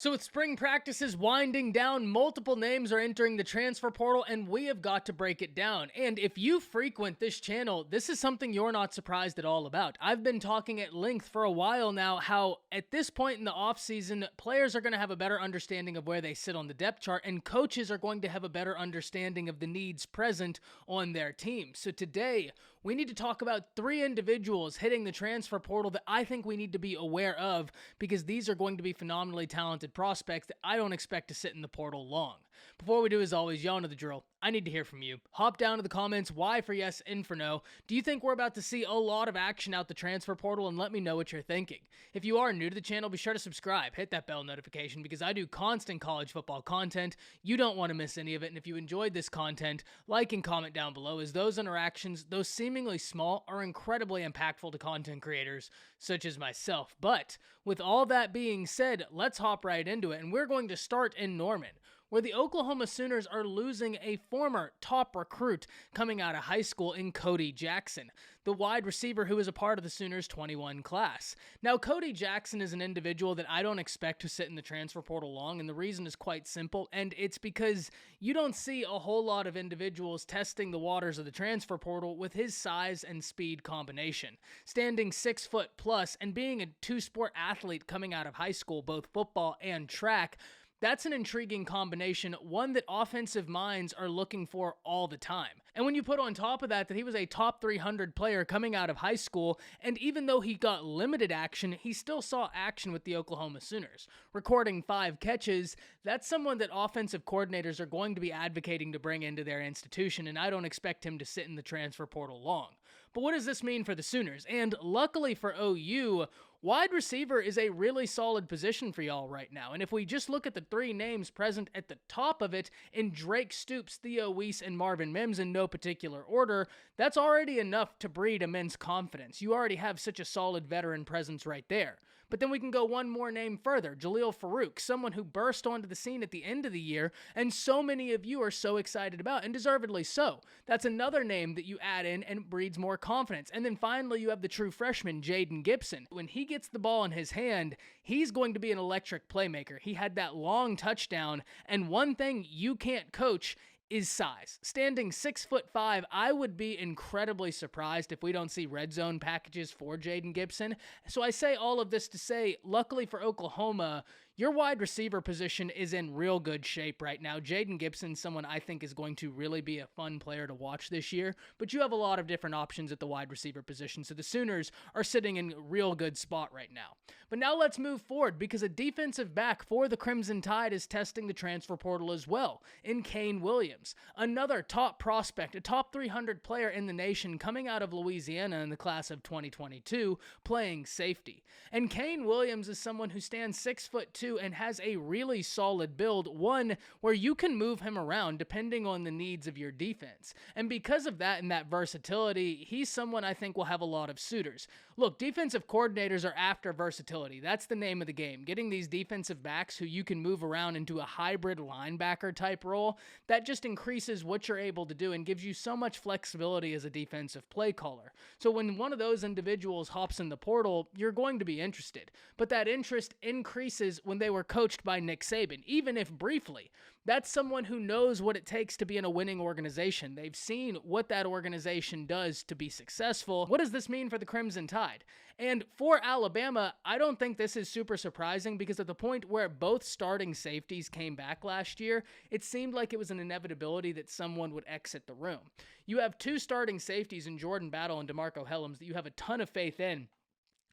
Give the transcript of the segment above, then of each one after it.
So with spring practices winding down, multiple names are entering the transfer portal, and we have got to break it down. And if you frequent this channel, this is something you're not surprised at all about. I've been talking at length for a while now how at this point in the offseason, players are going to have a better understanding of where they sit on the depth chart, and coaches are going to have a better understanding of the needs present on their team. So today, we need to talk about 3 individuals hitting the transfer portal that I think we need to be aware of, because these are going to be phenomenally talented prospects that I don't expect to sit in the portal long. Before we do, as always, y'all know the drill. I need to hear from you. Hop down to the comments, Y for yes, N for no. Do you think we're about to see a lot of action out the transfer portal? And let me know what you're thinking. If you are new to the channel, be sure to subscribe, hit that bell notification, because I do constant college football content. You don't want to miss any of it. And if you enjoyed this content, like and comment down below, as those interactions, though seemingly small, are incredibly impactful to content creators such as myself. But with all that being said, let's hop right into it. And we're going to start in Norman, where the Oklahoma Sooners are losing a former top recruit coming out of high school in Cody Jackson, the wide receiver who is a part of the Sooners 21 class. Now, Cody Jackson is an individual that I don't expect to sit in the transfer portal long, and the reason is quite simple, and it's because you don't see a whole lot of individuals testing the waters of the transfer portal with his size and speed combination. Standing 6 foot plus and being a two-sport athlete coming out of high school, both football and track, that's an intriguing combination, one that offensive minds are looking for all the time. And when you put on top of that he was a top 300 player coming out of high school, and even though he got limited action, he still saw action with the Oklahoma Sooners. Recording 5 catches, that's someone that offensive coordinators are going to be advocating to bring into their institution, and I don't expect him to sit in the transfer portal long. But what does this mean for the Sooners? And luckily for OU, wide receiver is a really solid position for y'all right now. And if we just look at the 3 names present at the top of it in Drake Stoops, Theo Weiss, and Marvin Mims in no particular order, that's already enough to breed immense confidence. You already have such a solid veteran presence right there. But then we can go one more name further, Jaleel Farooq, someone who burst onto the scene at the end of the year, and so many of you are so excited about, and deservedly so. That's another name that you add in and breeds more confidence. And then finally, you have the true freshman, Jayden Gibson. When he gets the ball in his hand, he's going to be an electric playmaker. He had that long touchdown, and one thing you can't coach is size. Standing 6'5", I would be incredibly surprised if we don't see red zone packages for Jayden Gibson. So I say all of this to say, luckily for Oklahoma, your wide receiver position is in real good shape right now. Jayden Gibson, someone I think is going to really be a fun player to watch this year, but you have a lot of different options at the wide receiver position, so the Sooners are sitting in a real good spot right now. But now let's move forward, because a defensive back for the Crimson Tide is testing the transfer portal as well, in Kane Williams, another top prospect, a top 300 player in the nation coming out of Louisiana in the class of 2022, playing safety. And Kane Williams is someone who stands 6'2" and has a really solid build, one where you can move him around depending on the needs of your defense. And because of that and that versatility, he's someone I think will have a lot of suitors. Look, defensive coordinators are after versatility. That's the name of the game. Getting these defensive backs who you can move around into a hybrid linebacker type role, that just increases what you're able to do and gives you so much flexibility as a defensive play caller. So when one of those individuals hops in the portal, you're going to be interested. But that interest increases when they were coached by Nick Saban, even if briefly. That's someone who knows what it takes to be in a winning organization. They've seen what that organization does to be successful. What does this mean for the Crimson Tide? And for Alabama, I don't think this is super surprising, because at the point where both starting safeties came back last year, it seemed like it was an inevitability that someone would exit the room. You have 2 starting safeties in Jordan Battle and DeMarco Hellams that you have a ton of faith in,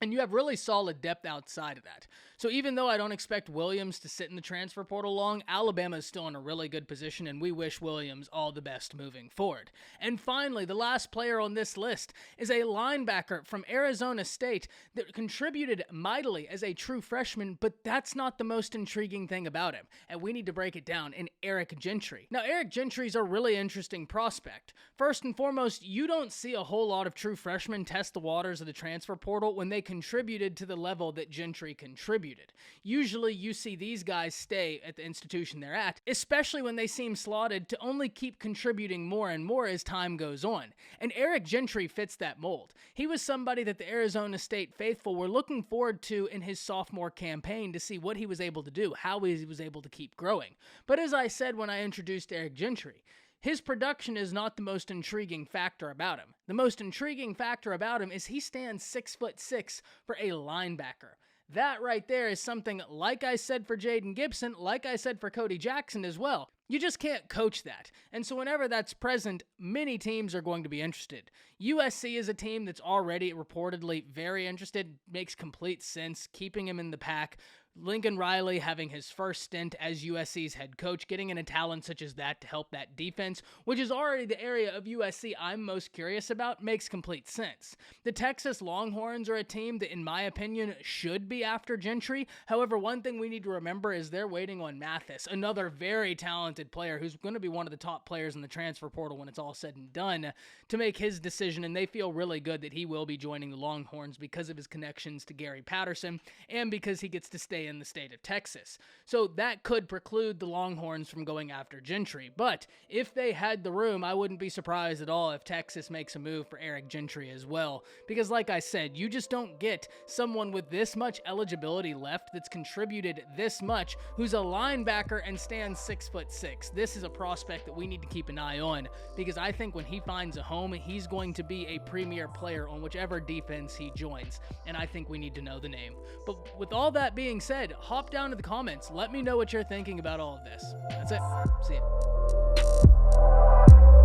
and you have really solid depth outside of that. So even though I don't expect Williams to sit in the transfer portal long, Alabama is still in a really good position, and we wish Williams all the best moving forward. And finally, the last player on this list is a linebacker from Arizona State that contributed mightily as a true freshman, but that's not the most intriguing thing about him. And we need to break it down. In Eric Gentry. Now, Eric Gentry's a really interesting prospect. First and foremost, you don't see a whole lot of true freshmen test the waters of the transfer portal when they contributed to the level that Gentry contributed. Usually, you see these guys stay at the institution they're at, especially when they seem slotted to only keep contributing more and more as time goes on. And Eric Gentry fits that mold. He was somebody that the Arizona State faithful were looking forward to in his sophomore campaign to see what he was able to do, how he was able to keep growing. But as I said when I introduced Eric Gentry, his production is not the most intriguing factor about him. The most intriguing factor about him is he stands 6'6" for a linebacker. That right there is something, like I said for Jayden Gibson, like I said for Cody Jackson as well. You just can't coach that. And so whenever that's present, many teams are going to be interested. USC is a team that's already reportedly very interested. Makes complete sense, keeping him in the pack. Lincoln Riley having his first stint as USC's head coach, getting in a talent such as that to help that defense, which is already the area of USC I'm most curious about, makes complete sense. The Texas Longhorns are a team that, in my opinion, should be after Gentry. However, one thing we need to remember is they're waiting on Mathis, another very talented player who's going to be one of the top players in the transfer portal when it's all said and done, to make his decision, and they feel really good that he will be joining the Longhorns because of his connections to Gary Patterson and because he gets to stay in the state of Texas. So that could preclude the Longhorns from going after Gentry. But if they had the room, I wouldn't be surprised at all if Texas makes a move for Eric Gentry as well. Because like I said, you just don't get someone with this much eligibility left that's contributed this much, who's a linebacker and stands 6'6". This is a prospect that we need to keep an eye on, because I think when he finds a home, he's going to be a premier player on whichever defense he joins. And I think we need to know the name. But with all that being said, hop down to the comments. Let me know what you're thinking about all of this. That's it. See ya.